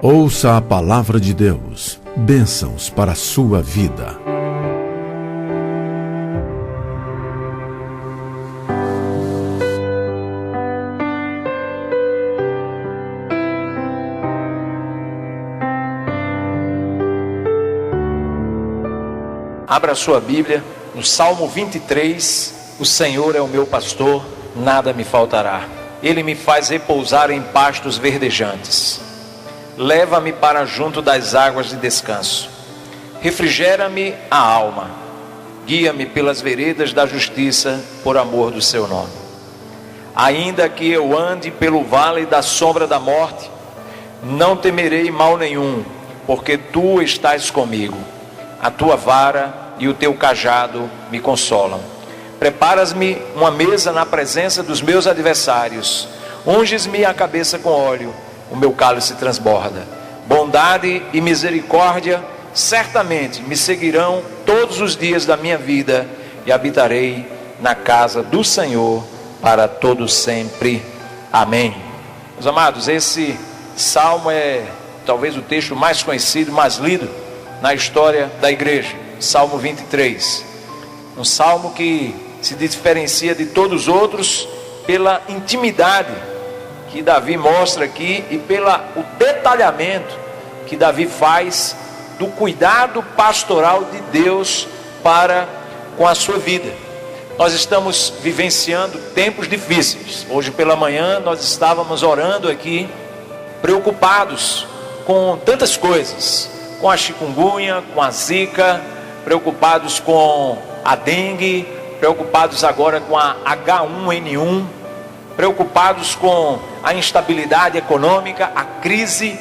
Ouça a palavra de Deus. Bênçãos para a sua vida. Abra a sua Bíblia no Salmo 23. O Senhor é o meu pastor, nada me faltará. Ele me faz repousar em pastos verdejantes. Leva-me para junto das águas de descanso. Refrigera-me a alma. Guia-me pelas veredas da justiça, por amor do seu nome. Ainda que eu ande pelo vale da sombra da morte, não temerei mal nenhum, porque tu estás comigo. A tua vara e o teu cajado me consolam. Preparas-me uma mesa na presença dos meus adversários. Unges-me a cabeça com óleo, o meu cálice transborda. Bondade e misericórdia certamente me seguirão todos os dias da minha vida, e habitarei na casa do Senhor para todo sempre. Amém. Meus amados, esse salmo é talvez o texto mais conhecido, mais lido na história da igreja. Salmo 23. Um salmo que se diferencia de todos os outros pela intimidade que Davi mostra aqui e pelo detalhamento que Davi faz do cuidado pastoral de Deus para com a sua vida. Nós estamos vivenciando tempos difíceis. Hoje pela manhã nós estávamos orando aqui, preocupados com tantas coisas, com a chikungunya, com a zika, preocupados com a dengue, preocupados agora com a H1N1, preocupados com a instabilidade econômica, a crise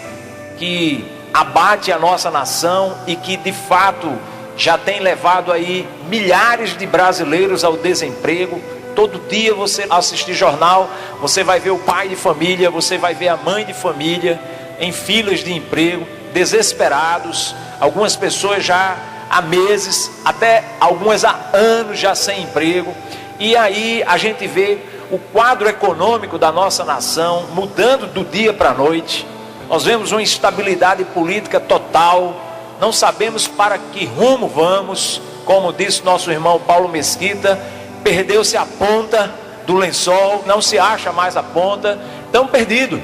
que abate a nossa nação e que de fato já tem levado aí milhares de brasileiros ao desemprego. Todo dia você assistir jornal, você vai ver o pai de família, você vai ver a mãe de família em filas de emprego, desesperados, algumas pessoas já há meses, até algumas há anos já sem emprego. E aí a gente vê o quadro econômico da nossa nação mudando do dia para a noite. Nós vemos uma instabilidade política total, não sabemos para que rumo vamos. Como disse nosso irmão Paulo Mesquita, perdeu-se a ponta do lençol, não se acha mais a ponta, estamos perdidos.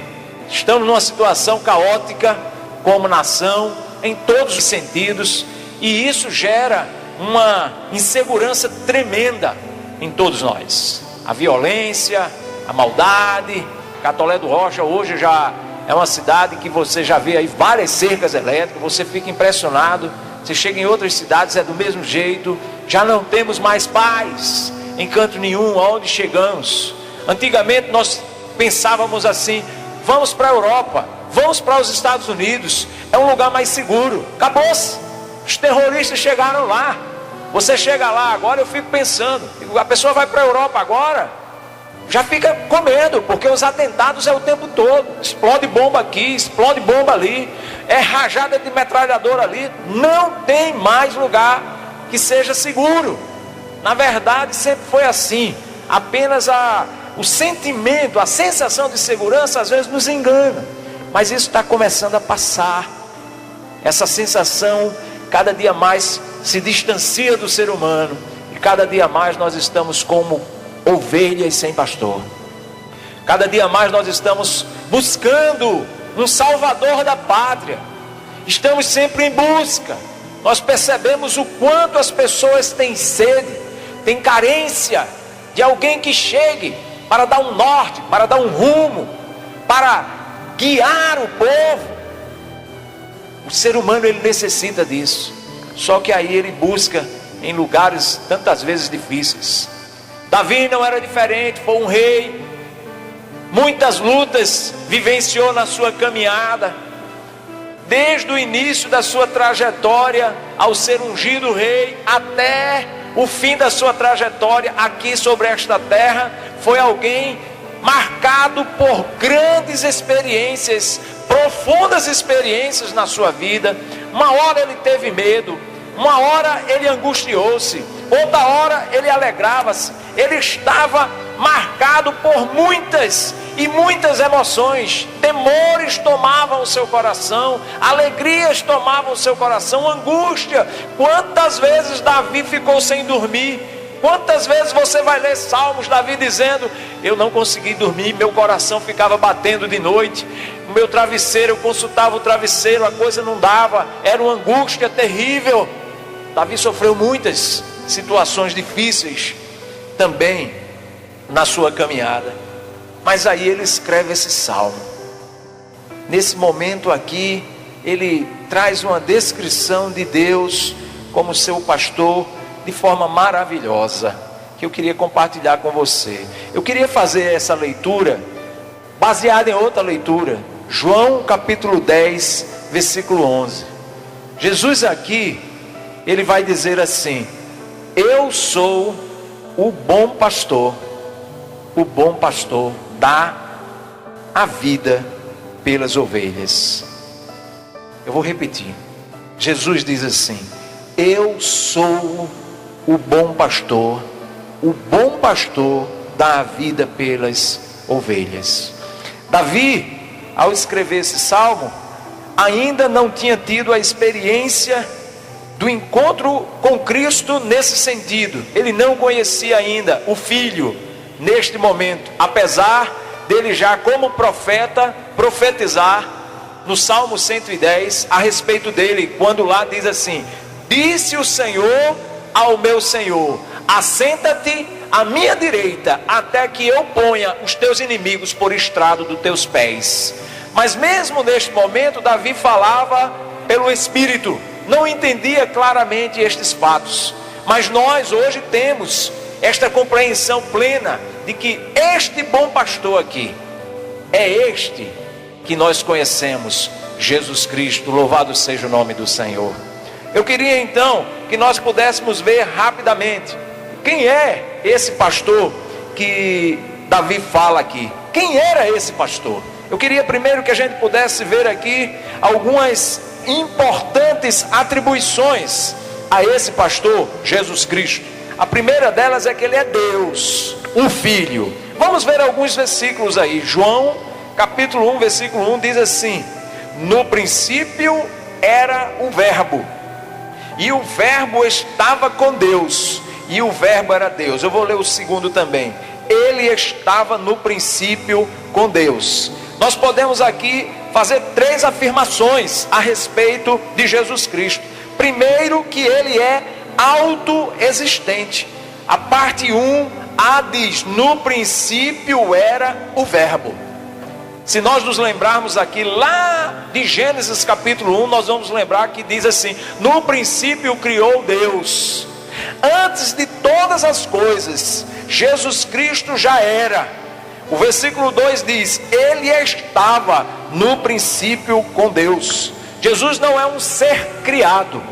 Estamos numa situação caótica como nação, em todos os sentidos, e isso gera uma insegurança tremenda em todos nós. A violência, a maldade. Catolé do Rocha hoje já é uma cidade que você já vê aí várias cercas elétricas, você fica impressionado. Você chega em outras cidades, é do mesmo jeito. Já não temos mais paz em canto nenhum, aonde chegamos. Antigamente nós pensávamos assim: vamos para a Europa, vamos para os Estados Unidos, é um lugar mais seguro. Acabou-se. Os terroristas chegaram lá. Você chega lá agora, eu fico pensando, a pessoa vai para a Europa agora, já fica com medo, porque os atentados é o tempo todo. Explode bomba aqui, explode bomba ali, é rajada de metralhadora ali. Não tem mais lugar que seja seguro. Na verdade sempre foi assim. Apenas o sentimento, a sensação de segurança às vezes nos engana, mas isso está começando a passar. Essa sensação cada dia mais se distancia do ser humano, e cada dia mais nós estamos como ovelhas sem pastor. Cada dia mais nós estamos buscando um salvador da pátria, estamos sempre em busca. Nós percebemos o quanto as pessoas têm sede, têm carência de alguém que chegue para dar um norte, para dar um rumo, para guiar o povo. O ser humano, ele necessita disso. Só que aí ele busca em lugares tantas vezes difíceis. Davi não era diferente, foi um rei. Muitas lutas vivenciou na sua caminhada. Desde o início da sua trajetória ao ser ungido rei, até o fim da sua trajetória aqui sobre esta terra, foi alguém marcado por grandes experiências, profundas experiências na sua vida. Uma hora ele teve medo, uma hora ele angustiou-se, outra hora ele alegrava-se. Ele estava marcado por muitas e muitas emoções. Temores tomavam o seu coração, alegrias tomavam o seu coração, angústia. Quantas vezes Davi ficou sem dormir? Quantas vezes você vai ler Salmos, Davi dizendo: eu não consegui dormir, meu coração ficava batendo de noite, o meu travesseiro, eu consultava o travesseiro, a coisa não dava, era uma angústia terrível. Davi sofreu muitas situações difíceis também na sua caminhada, mas aí ele escreve esse salmo. Nesse momento aqui, ele traz uma descrição de Deus como seu pastor de forma maravilhosa, que eu queria compartilhar com você. Eu queria fazer essa leitura baseada em outra leitura, João capítulo 10, versículo 11. Jesus aqui, ele vai dizer assim: eu sou o bom pastor dá a vida pelas ovelhas. Eu vou repetir. Jesus diz assim: eu sou o bom pastor dá a vida pelas ovelhas. Davi, ao escrever esse salmo, ainda não tinha tido a experiência do encontro com Cristo nesse sentido. Ele não conhecia ainda o Filho neste momento, apesar dele já como profeta profetizar no Salmo 110 a respeito dele, quando lá diz assim: disse o Senhor ao meu Senhor, assenta-te à minha direita, até que eu ponha os teus inimigos por estrado dos teus pés. Mas mesmo neste momento, Davi falava pelo Espírito, não entendia claramente estes fatos. Mas nós hoje temos esta compreensão plena de que este bom pastor aqui é este que nós conhecemos, Jesus Cristo. Louvado seja o nome do Senhor. Eu queria então que nós pudéssemos ver rapidamente quem é esse pastor que Davi fala aqui. Quem era esse pastor? Eu queria primeiro que a gente pudesse ver aqui algumas importantes atribuições a esse pastor, Jesus Cristo. A primeira delas é que ele é Deus, o Filho. Vamos ver alguns versículos aí. João capítulo 1, versículo 1 diz assim: no princípio era o Verbo, e o Verbo estava com Deus, e o Verbo era Deus. Eu vou ler o segundo também. Ele estava no princípio com Deus. Nós podemos aqui fazer três afirmações a respeito de Jesus Cristo. Primeiro, que ele é autoexistente. A parte 1A diz: no princípio era o Verbo. Se nós nos lembrarmos aqui lá de Gênesis capítulo 1, nós vamos lembrar que diz assim: no princípio criou Deus. Antes de todas as coisas, Jesus Cristo já era. O versículo 2 diz: ele estava no princípio com Deus. Jesus não é um ser criado.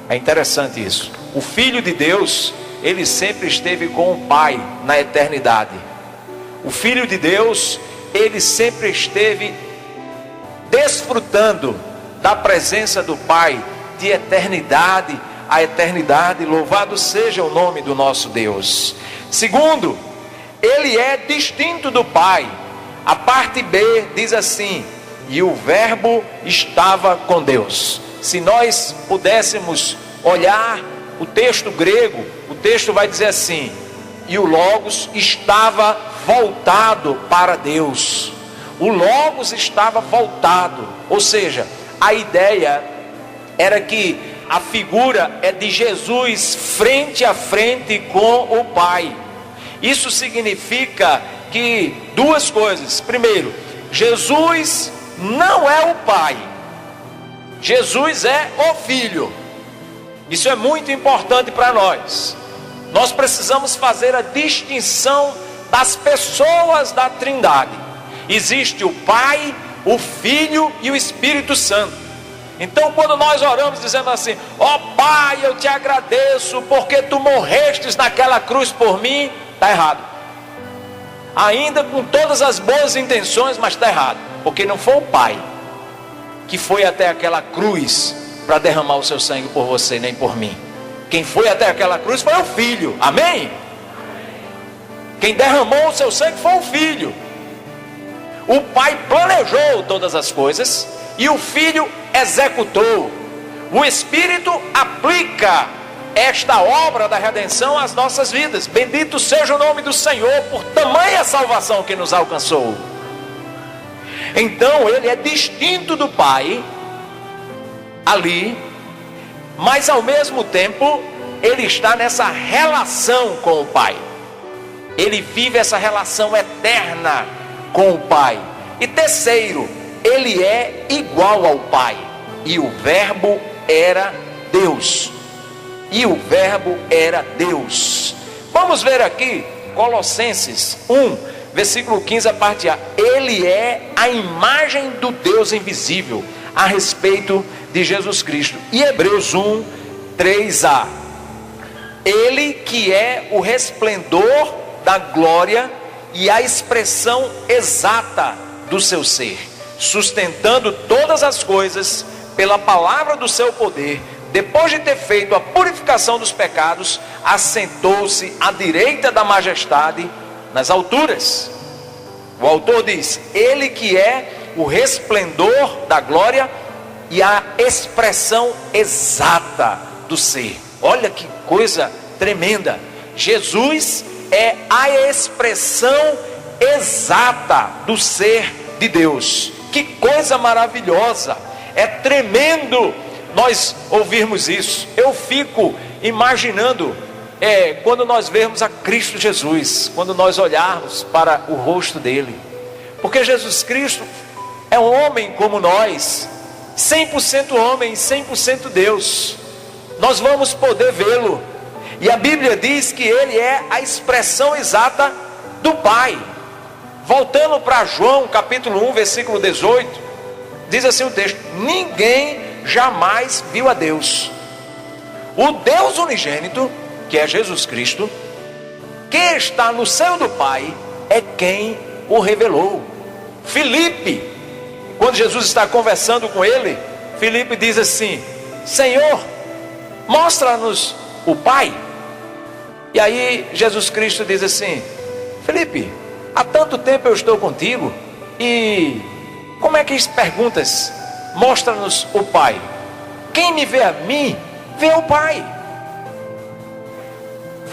É interessante isso. O Filho de Deus, ele sempre esteve com o Pai na eternidade. O Filho de Deus, ele sempre esteve desfrutando da presença do Pai de eternidade a eternidade. Louvado seja o nome do nosso Deus. Segundo, ele é distinto do Pai. A parte B diz assim: e o Verbo estava com Deus. Se nós pudéssemos olhar o texto grego, o texto vai dizer assim: e o Logos estava voltado para Deus. O Logos estava voltado, ou seja, a ideia era que a figura é de Jesus frente a frente com o Pai. Isso significa que duas coisas. Primeiro, Jesus não é o Pai, Jesus é o Filho. Isso é muito importante para nós. Nós precisamos fazer a distinção das pessoas da Trindade. Existe o Pai, o Filho e o Espírito Santo. Então quando nós oramos dizendo assim: ó Pai, eu te agradeço porque tu morrestes naquela cruz por mim, está errado. Ainda com todas as boas intenções, mas está errado. Porque não foi o Pai que foi até aquela cruz para derramar o seu sangue por você, nem por mim. Quem foi até aquela cruz foi o Filho. Amém? Quem derramou o seu sangue foi o Filho. O Pai planejou todas as coisas e o Filho executou. O Espírito aplica esta obra da redenção às nossas vidas. Bendito seja o nome do Senhor por tamanha salvação que nos alcançou. Então ele é distinto do Pai ali, mas ao mesmo tempo ele está nessa relação com o Pai. Ele vive essa relação eterna com o Pai. E terceiro, ele é igual ao Pai. E o Verbo era Deus. E o Verbo era Deus. Vamos ver aqui Colossenses 1, versículo 15, a parte A. Ele é a imagem do Deus invisível a respeito de Jesus Cristo. E Hebreus 1, 3a. Ele que é o resplendor da glória e a expressão exata do seu ser, sustentando todas as coisas pela palavra do seu poder. Depois de ter feito a purificação dos pecados, assentou-se à direita da majestade nas alturas. O autor diz: ele que é o resplendor da glória e a expressão exata do ser. Olha que coisa tremenda. Jesus é a expressão exata do ser de Deus. Que coisa maravilhosa. É tremendo nós ouvirmos isso. Eu fico imaginando quando nós vermos a Cristo Jesus, quando nós olharmos para o rosto dele, porque Jesus Cristo é um homem como nós, 100% homem e 100% Deus. Nós vamos poder vê-lo, e a Bíblia diz que ele é a expressão exata do Pai. Voltando para João capítulo 1, versículo 18, diz assim o texto: ninguém jamais viu a Deus. O Deus unigênito, que é Jesus Cristo, que está no seio do Pai, é quem o revelou. Filipe, quando Jesus está conversando com ele, Filipe diz assim: Senhor, mostra-nos o Pai. E aí Jesus Cristo diz assim: Filipe, há tanto tempo eu estou contigo, e como é que perguntas, mostra-nos o Pai? Quem me vê a mim, vê o Pai.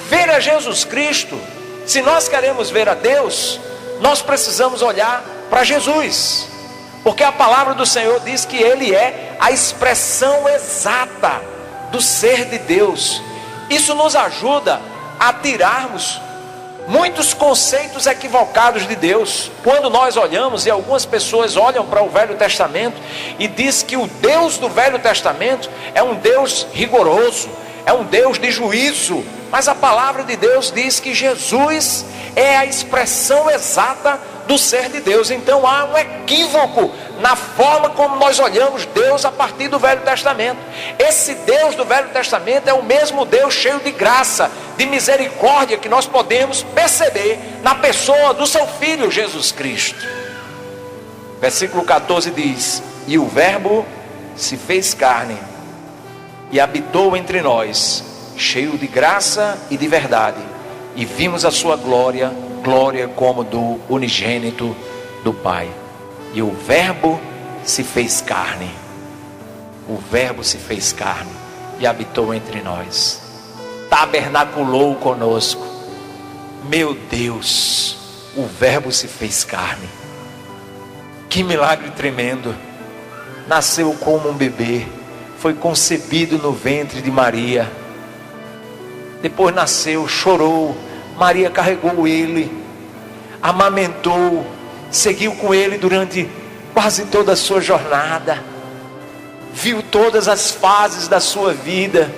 Ver a Jesus Cristo, se nós queremos ver a Deus, nós precisamos olhar para Jesus, porque a palavra do Senhor diz que ele é a expressão exata do ser de Deus. Isso nos ajuda a tirarmos muitos conceitos equivocados de Deus. Quando nós olhamos, e algumas pessoas olham para o Velho Testamento e diz que o Deus do Velho Testamento é um Deus rigoroso, é um Deus de juízo, mas a palavra de Deus diz que Jesus é a expressão exata do ser de Deus. Então há um equívoco na forma como nós olhamos Deus a partir do Velho Testamento. Esse Deus do Velho Testamento é o mesmo Deus cheio de graça, de misericórdia, que nós podemos perceber na pessoa do seu Filho Jesus Cristo. Versículo 14 diz: e o Verbo se fez carne e habitou entre nós, cheio de graça e de verdade, e vimos a sua glória, glória como do unigênito do Pai. E o Verbo se fez carne. O Verbo se fez carne e habitou entre nós, tabernaculou conosco. Meu Deus, o Verbo se fez carne. Que milagre tremendo. Nasceu como um bebê, foi concebido no ventre de Maria, depois nasceu, chorou, Maria carregou ele, amamentou, seguiu com ele durante quase toda a sua jornada, viu todas as fases da sua vida.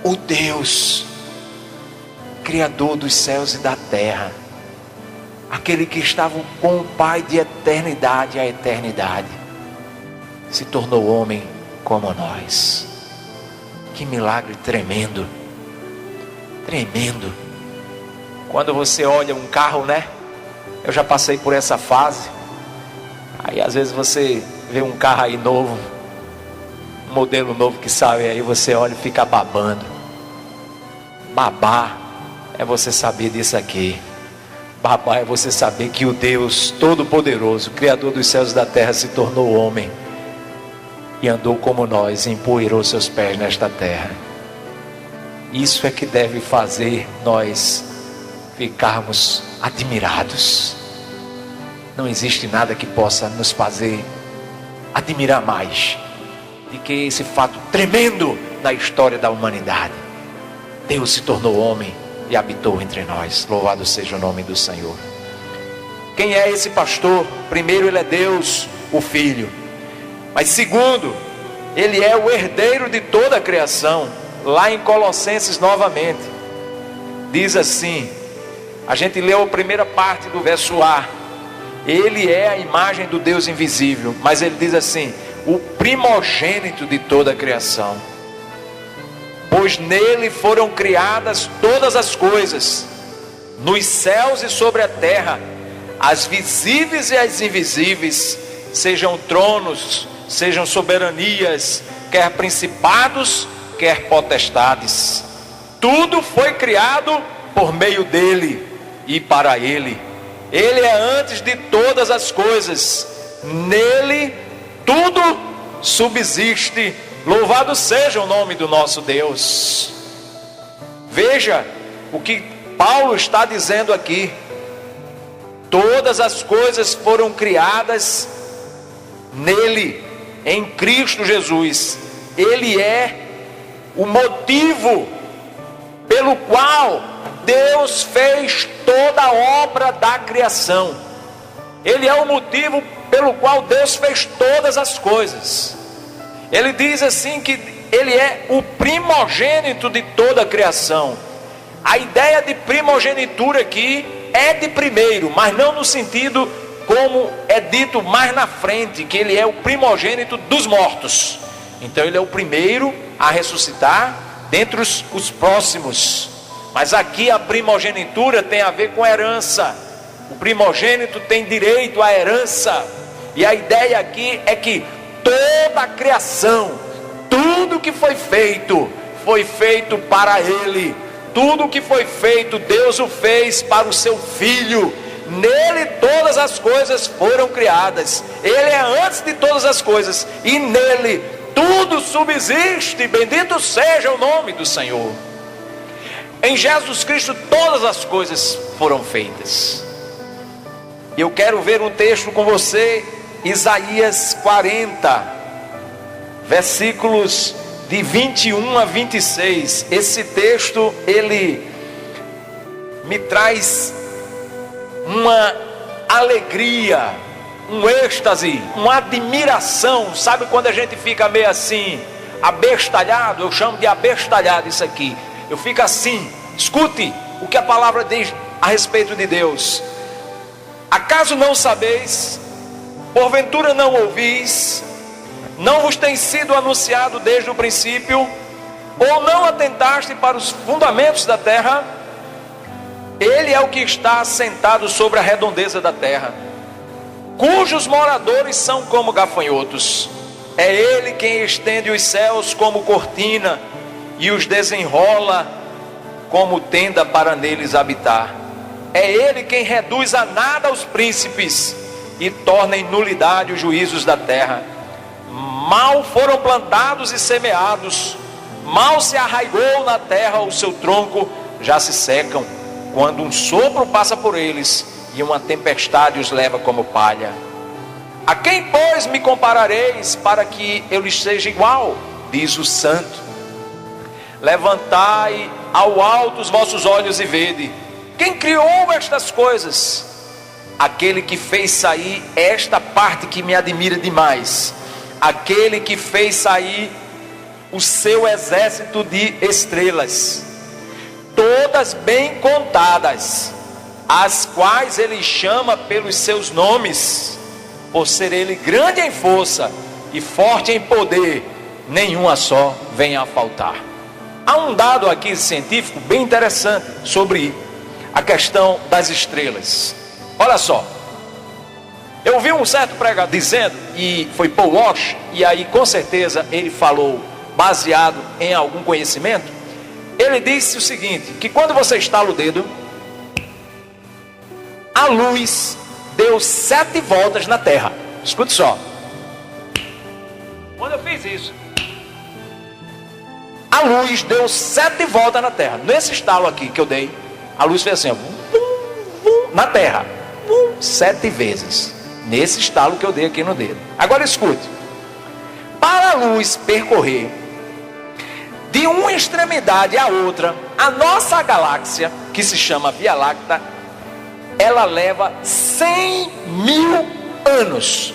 O Deus, Criador dos céus e da terra, aquele que estava com o Pai de eternidade a eternidade, se tornou homem como nós. Que milagre tremendo, tremendo. Quando você olha um carro, né? Eu já passei por essa fase. Aí às vezes você vê um carro aí novo, um modelo novo que sai, aí você olha e fica babando. Babar é você saber disso aqui. Babá é você saber que o Deus Todo-Poderoso, Criador dos céus e da terra, se tornou homem e andou como nós e empoeirou seus pés nesta terra. Isso é que deve fazer nós ficarmos admirados. Não existe nada que possa nos fazer admirar mais do que esse fato tremendo na história da humanidade. Deus se tornou homem e habitou entre nós. Louvado seja o nome do Senhor. Quem é esse pastor? Primeiro, ele é Deus, o Filho. Mas segundo, ele é o herdeiro de toda a criação. Lá em Colossenses novamente, diz assim, a gente leu a primeira parte do verso A. Ele é a imagem do Deus invisível. Mas ele diz assim, o primogênito de toda a criação. Pois nele foram criadas todas as coisas, nos céus e sobre a terra, as visíveis e as invisíveis, sejam tronos, sejam soberanias, quer principados, quer potestades. Tudo foi criado por meio dele e para ele. Ele é antes de todas as coisas, nele tudo subsiste. Louvado seja o nome do nosso Deus. Veja o que Paulo está dizendo aqui. Todas as coisas foram criadas nele, em Cristo Jesus. Ele é o motivo pelo qual Deus fez toda a obra da criação. Ele é o motivo pelo qual Deus fez todas as coisas. Ele diz assim que ele é o primogênito de toda a criação. A ideia de primogenitura aqui é de primeiro, mas não no sentido como é dito mais na frente, que ele é o primogênito dos mortos. Então ele é o primeiro a ressuscitar dentre os próximos. Mas aqui a primogenitura tem a ver com herança. O primogênito tem direito à herança. E a ideia aqui é que toda a criação, tudo que foi feito para ele. Tudo que foi feito, Deus o fez para o seu Filho. Nele todas as coisas foram criadas. Ele é antes de todas as coisas e nele tudo subsiste. Bendito seja o nome do Senhor. Em Jesus Cristo todas as coisas foram feitas. Eu quero ver um texto com você, Isaías 40, versículos de 21 a 26. Esse texto, ele me traz uma alegria, um êxtase, uma admiração. Sabe quando a gente fica meio assim, abestalhado? Eu chamo de abestalhado isso aqui. Eu fico assim. Escute o que a palavra diz a respeito de Deus. Acaso não sabeis? Porventura não ouvis? Não vos tem sido anunciado desde o princípio? Ou não atentaste para os fundamentos da terra? Ele é o que está assentado sobre a redondeza da terra, cujos moradores são como gafanhotos. É ele quem estende os céus como cortina e os desenrola como tenda para neles habitar. É ele quem reduz a nada os príncipes e torna em nulidade os juízos da terra. Mal foram plantados e semeados, mal se arraigou na terra o seu tronco, já se secam, quando um sopro passa por eles e uma tempestade os leva como palha. A quem, pois, me comparareis para que eu lhes seja igual? Diz o Santo. Levantai ao alto os vossos olhos e vede. Quem criou estas coisas? Aquele que fez sair esta parte que me admira demais. Aquele que fez sair o seu exército de estrelas, todas bem contadas, as quais ele chama pelos seus nomes, por ser ele grande em força e forte em poder, nenhuma só venha a faltar. Há um dado aqui científico bem interessante sobre a questão das estrelas. Olha só, eu vi um certo pregador dizendo, e foi Paul Walsh, e aí com certeza ele falou baseado em algum conhecimento. Ele disse o seguinte, que quando você estala o dedo, a luz deu 7 voltas na terra. Escute só. Quando eu fiz isso, a luz deu 7 voltas na terra. Nesse estalo aqui que eu dei, a luz fez assim, ó, na terra, 7 vezes. Nesse estalo que eu dei aqui no dedo. Agora escute. Para a luz percorrer de uma extremidade à outra, a nossa galáxia, que se chama Via Láctea, ela leva 100.000 anos.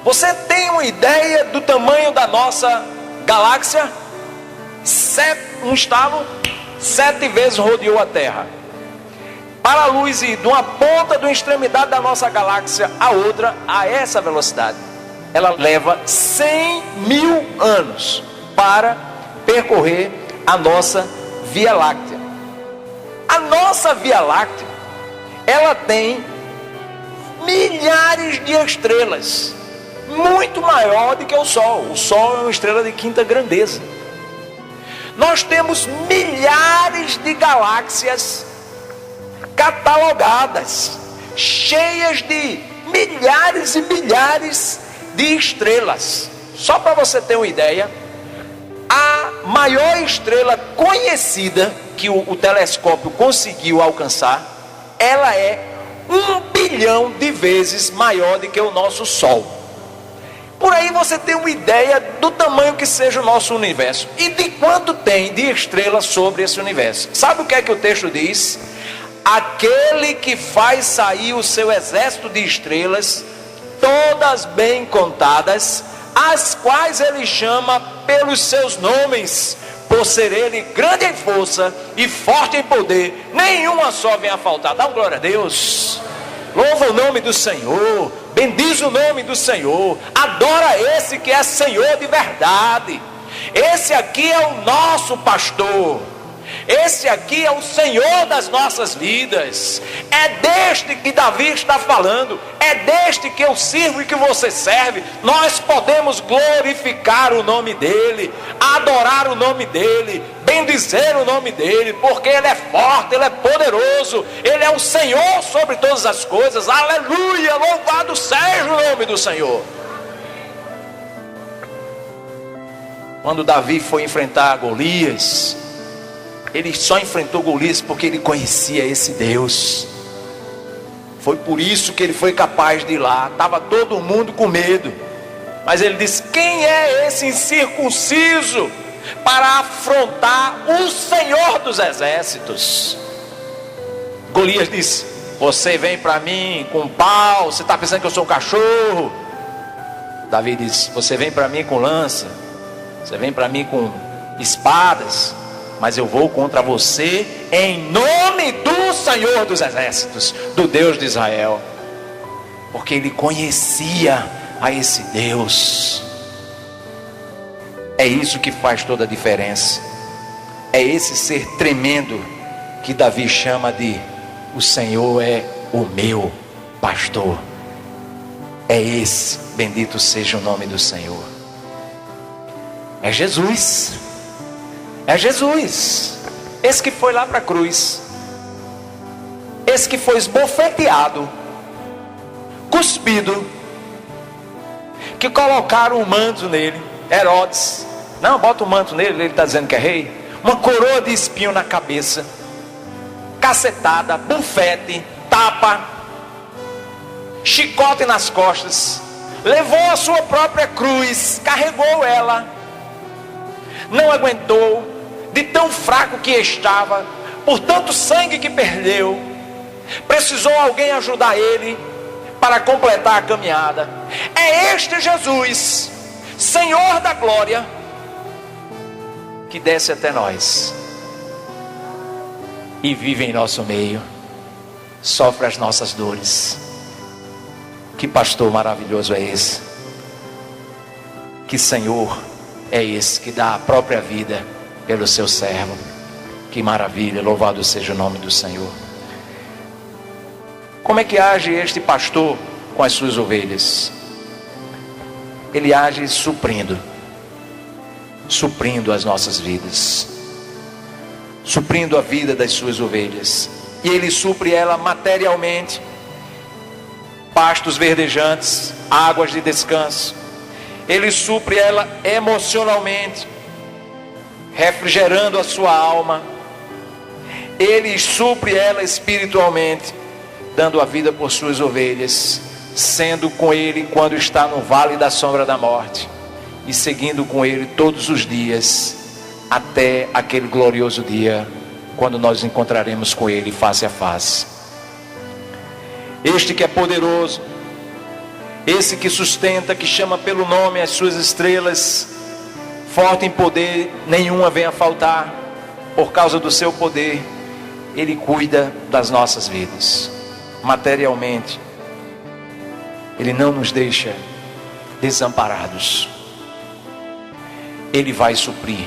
Você tem uma ideia do tamanho da nossa galáxia? Um estalo, 7 vezes rodeou a Terra. Para a luz ir de uma ponta, de uma extremidade da nossa galáxia à outra, a essa velocidade, ela leva 100.000 anos para percorrer a nossa Via Láctea. A nossa Via Láctea, ela tem milhares de estrelas, muito maior do que o Sol. O Sol é uma estrela de quinta grandeza. Nós temos milhares de galáxias catalogadas, cheias de milhares e milhares de estrelas. Só para você ter uma ideia, a maior estrela conhecida que o telescópio conseguiu alcançar, ela é 1 bilhão de vezes maior do que o nosso Sol. Por aí você tem uma ideia do tamanho que seja o nosso universo e de quanto tem de estrelas sobre esse universo. Sabe o que é que o texto diz? Aquele que faz sair o seu exército de estrelas, todas bem contadas, as quais ele chama pelos seus nomes, por ser ele grande em força e forte em poder, nenhuma só vem a faltar. Dá uma glória a Deus. Louva o nome do Senhor, bendiz o nome do Senhor, adora esse que é Senhor de verdade. Esse aqui é o nosso pastor, esse aqui é o Senhor das nossas vidas. É deste que Davi está falando, é deste que eu sirvo e que você serve. Nós podemos glorificar o nome dele, adorar o nome dele, bendizer o nome dele, porque ele é forte, ele é poderoso, ele é o Senhor sobre todas as coisas. Aleluia, louvado seja o nome do Senhor. Quando Davi foi enfrentar Golias, ele só enfrentou Golias porque ele conhecia esse Deus. Foi por isso que ele foi capaz de ir lá. Estava todo mundo com medo, mas ele disse: quem é esse incircunciso para afrontar o Senhor dos exércitos? Golias disse: você vem para mim com pau, você está pensando que eu sou um cachorro? Davi disse: você vem para mim com lança, você vem para mim com espadas, mas eu vou contra você em nome do Senhor dos exércitos, do Deus de Israel. Porque ele conhecia a esse Deus. É isso que faz toda a diferença. É esse ser tremendo que Davi chama de: o Senhor é o meu pastor. É esse, bendito seja o nome do Senhor. É Jesus. É Jesus, esse que foi lá para a cruz, esse que foi esbofeteado, cuspido, que colocaram um manto nele. Herodes: não, bota o manto nele, ele está dizendo que é rei. Uma coroa de espinho na cabeça, cacetada, bufete, tapa, chicote nas costas, levou a sua própria cruz, carregou ela, não aguentou, de tão fraco que estava, por tanto sangue que perdeu, precisou alguém ajudar ele para completar a caminhada. É este Jesus, Senhor da glória, que desce até nós e vive em nosso meio, sofre as nossas dores. Que pastor maravilhoso é esse? Que Senhor é esse que dá a própria vida pelo seu servo? Que maravilha, louvado seja o nome do Senhor. Como é que age este pastor com as suas ovelhas? Ele age suprindo as nossas vidas, suprindo a vida das suas ovelhas. e Ele supre ela materialmente, pastos verdejantes, águas de descanso. Ele supre ela emocionalmente, refrigerando a sua alma. Ele supre ela espiritualmente, dando a vida por suas ovelhas, sendo com Ele quando está no vale da sombra da morte, e seguindo com Ele todos os dias, até aquele glorioso dia, quando nós encontraremos com Ele face a face. Este que é poderoso, esse que sustenta, que chama pelo nome as suas estrelas, forte em poder, nenhuma vem a faltar. Por causa do seu poder, Ele cuida das nossas vidas. Materialmente, Ele não nos deixa desamparados. Ele vai suprir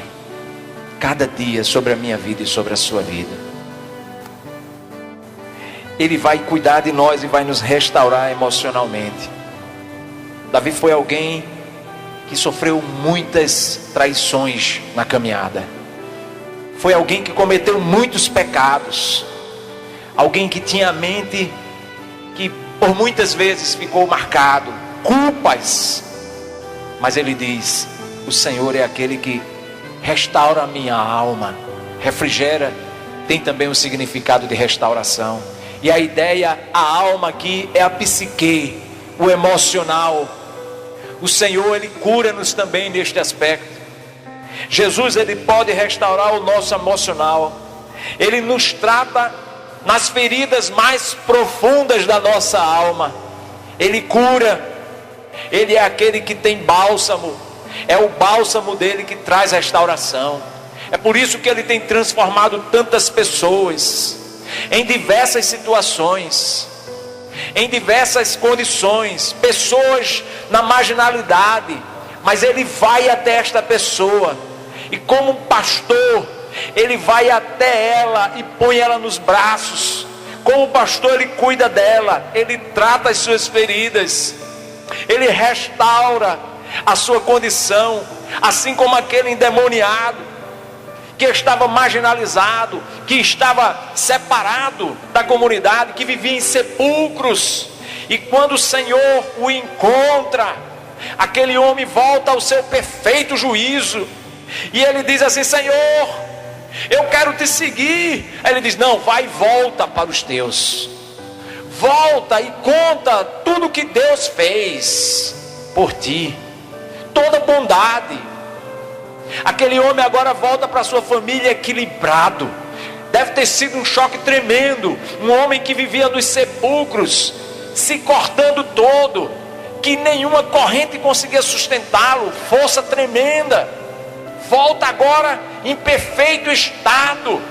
cada dia sobre a minha vida e sobre a sua vida. Ele vai cuidar de nós e vai nos restaurar emocionalmente. Davi foi alguém que sofreu muitas traições na caminhada. Foi alguém que cometeu muitos pecados. Alguém que tinha a mente que por muitas vezes ficou marcado, culpas. Mas ele diz: o Senhor é aquele que restaura a minha alma, refrigera, tem também um significado de restauração. E a ideia, a alma aqui é a psique, o emocional. O Senhor, Ele cura-nos também neste aspecto. Jesus, Ele pode restaurar o nosso emocional. Ele nos trata nas feridas mais profundas da nossa alma. Ele cura. Ele é aquele que tem bálsamo. É o bálsamo dele que traz restauração. É por isso que Ele tem transformado tantas pessoas em diversas situações, em diversas condições, pessoas na marginalidade, mas Ele vai até esta pessoa, e como um pastor, Ele vai até ela e põe ela nos braços. Como pastor, Ele cuida dela, Ele trata as suas feridas, Ele restaura a sua condição, assim como aquele endemoniado que estava marginalizado, que estava separado da comunidade, que vivia em sepulcros. E quando o Senhor o encontra, aquele homem volta ao seu perfeito juízo, e ele diz assim: Senhor, eu quero te seguir. Aí ele diz: não, vai e volta para os teus. Volta e conta tudo que Deus fez por ti, toda bondade. Aquele homem agora volta para sua família equilibrado. Deve ter sido um choque tremendo. Um homem que vivia nos sepulcros, se cortando todo, que nenhuma corrente conseguia sustentá-lo, força tremenda. Volta agora em perfeito estado.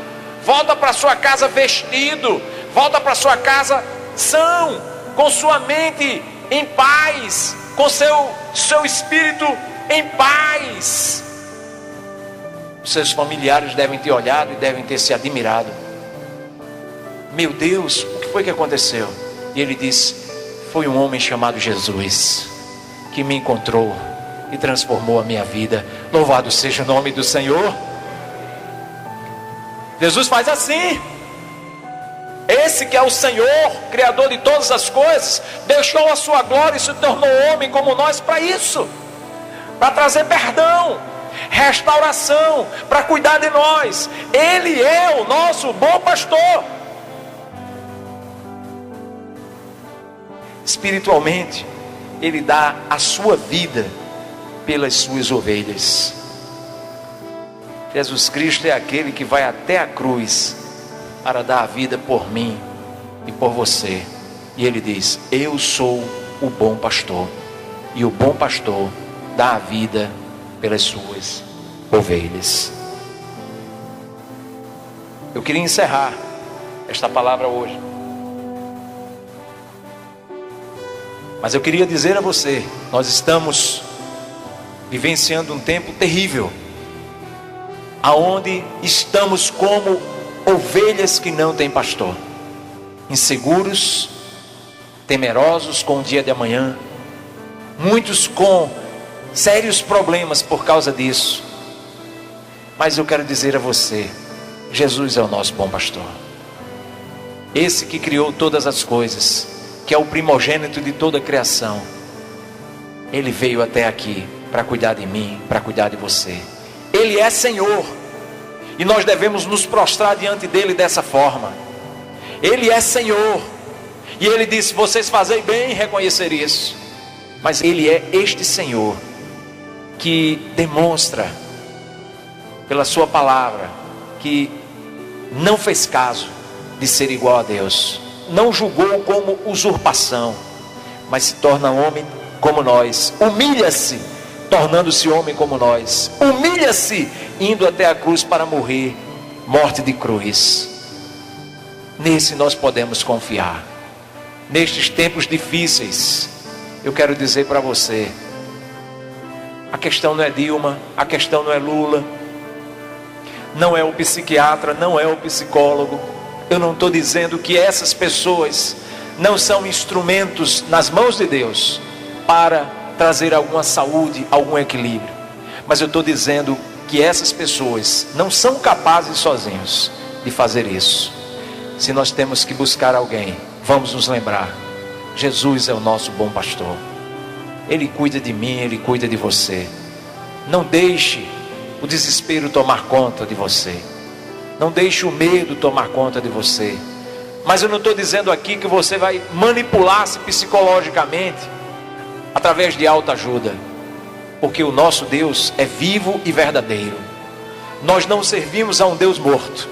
Volta para sua casa vestido. Volta para sua casa são, com sua mente em paz, com seu espírito em paz. Seus familiares devem ter olhado e devem ter se admirado. Meu Deus, o que foi que aconteceu? E ele disse: foi um homem chamado Jesus que me encontrou e transformou a minha vida. Louvado seja o nome do Senhor. Jesus faz assim. Esse que é o Senhor, Criador de todas as coisas, deixou a sua glória e se tornou homem como nós para isso, para trazer perdão, restauração, para cuidar de nós. Ele é o nosso bom pastor. Espiritualmente, Ele dá a sua vida pelas suas ovelhas. Jesus Cristo é aquele que vai até a cruz para dar a vida por mim e por você. E Ele diz: eu sou o bom pastor, e o bom pastor dá a vida pelas suas ovelhas. Eu queria encerrar esta palavra hoje, mas eu queria dizer a você: nós estamos vivenciando um tempo terrível, aonde estamos como ovelhas que não têm pastor, inseguros, temerosos com o dia de amanhã, muitos com sérios problemas por causa disso. Mas eu quero dizer a você: Jesus é o nosso bom pastor. esse que criou todas as coisas, que é o primogênito de toda a criação, Ele veio até aqui para cuidar de mim, para cuidar de você. Ele é Senhor, e nós devemos nos prostrar diante dele dessa forma. Ele é Senhor, e Ele disse: vocês fazem bem em reconhecer isso. Mas Ele é este Senhor que demonstra pela sua palavra que não fez caso de ser igual a Deus, não julgou como usurpação, mas se torna homem como nós, humilha-se tornando-se homem como nós, humilha-se indo até a cruz para morrer, morte de cruz. Nesse nós podemos confiar. Nestes tempos difíceis, eu quero dizer para você, a questão não é Dilma, a questão não é Lula, não é o psiquiatra, não é o psicólogo. Eu não estou dizendo que essas pessoas não são instrumentos nas mãos de Deus para trazer alguma saúde, algum equilíbrio. Mas eu estou dizendo que essas pessoas não são capazes sozinhos de fazer isso. Se nós temos que buscar alguém, vamos nos lembrar: Jesus é o nosso bom pastor. Ele cuida de mim, Ele cuida de você. Não deixe o desespero tomar conta de você. Não deixe o medo tomar conta de você. Mas eu não estou dizendo aqui que você vai manipular-se psicologicamente através de autoajuda, porque o nosso Deus é vivo e verdadeiro. Nós não servimos a um Deus morto.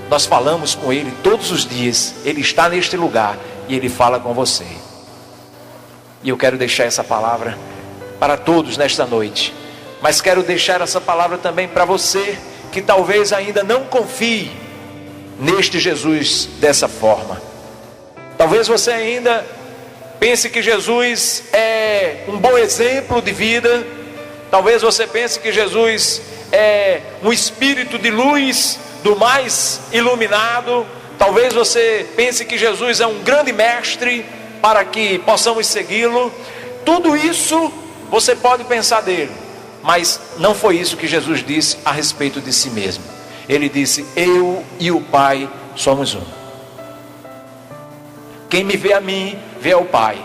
Nós falamos com Ele todos os dias. Ele está neste lugar e Ele fala com você. E eu quero deixar essa palavra para todos nesta noite, mas quero deixar essa palavra também para você que talvez ainda não confie neste Jesus dessa forma. Talvez você ainda pense que Jesus é um bom exemplo de vida. Talvez você pense que Jesus é um espírito de luz do mais iluminado. Talvez você pense que Jesus é um grande mestre para que possamos segui-lo. Tudo isso você pode pensar dele, mas não foi isso que Jesus disse a respeito de si mesmo. Ele disse: eu e o Pai somos um. Quem me vê a mim, vê ao Pai.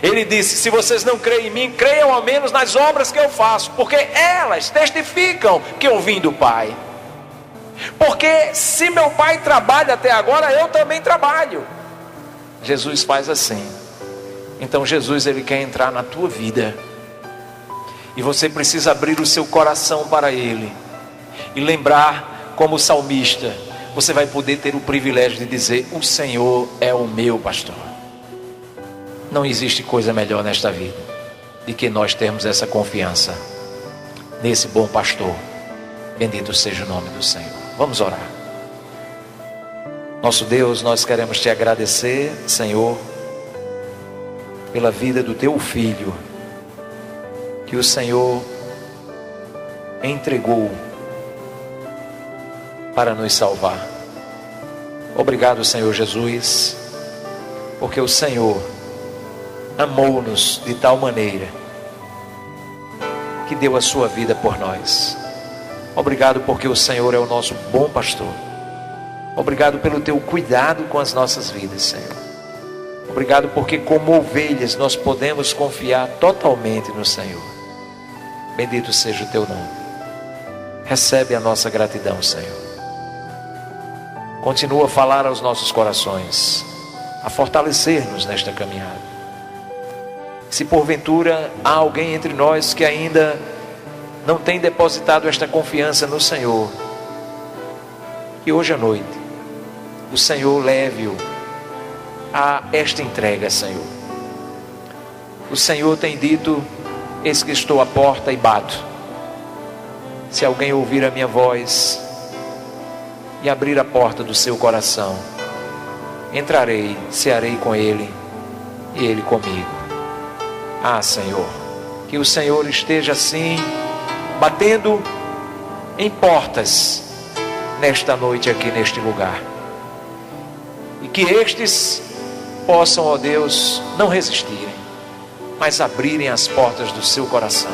Ele disse: se vocês não creem em mim, creiam ao menos nas obras que eu faço, porque elas testificam que eu vim do Pai. Porque se meu Pai trabalha até agora, eu também trabalho. Jesus faz assim. Então Jesus, Ele quer entrar na tua vida, e você precisa abrir o seu coração para Ele e lembrar, como o salmista, você vai poder ter o privilégio de dizer: o Senhor é o meu pastor. Não existe coisa melhor nesta vida de que nós termos essa confiança nesse bom pastor. Bendito seja o nome do Senhor. Vamos orar. Nosso Deus, nós queremos te agradecer, Senhor, pela vida do teu filho, que o Senhor entregou para nos salvar. Obrigado, Senhor Jesus, porque o Senhor amou-nos de tal maneira que deu a sua vida por nós. Obrigado porque o Senhor é o nosso bom pastor. Obrigado pelo teu cuidado com as nossas vidas, Senhor. Obrigado porque como ovelhas nós podemos confiar totalmente no Senhor. Bendito seja o teu nome. Recebe a nossa gratidão, Senhor. Continua a falar aos nossos corações, a fortalecer-nos nesta caminhada. Se porventura há alguém entre nós que ainda não tem depositado esta confiança no Senhor, que hoje à noite o Senhor leve-o a esta entrega, Senhor. O Senhor tem dito: eis que estou à porta e bato. Se alguém ouvir a minha voz e abrir a porta do seu coração, entrarei, cearei com ele e ele comigo. Ah, Senhor, que o Senhor esteja assim batendo em portas nesta noite aqui neste lugar, e que estes possam, ó Deus, não resistirem, mas abrirem as portas do seu coração,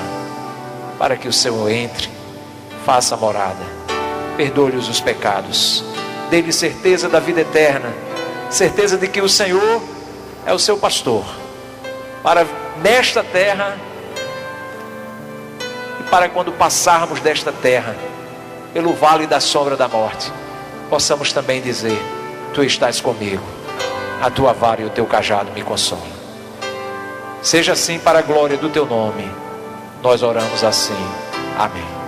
para que o Senhor entre, faça morada, perdoe-lhes os pecados dê-lhe certeza da vida eterna, certeza de que o Senhor é o seu pastor, para nesta terra e para quando passarmos desta terra, pelo vale da sombra da morte, possamos também dizer: tu estás comigo, a tua vara e o teu cajado me consolam. Seja assim para a glória do teu nome, nós oramos assim. Amém.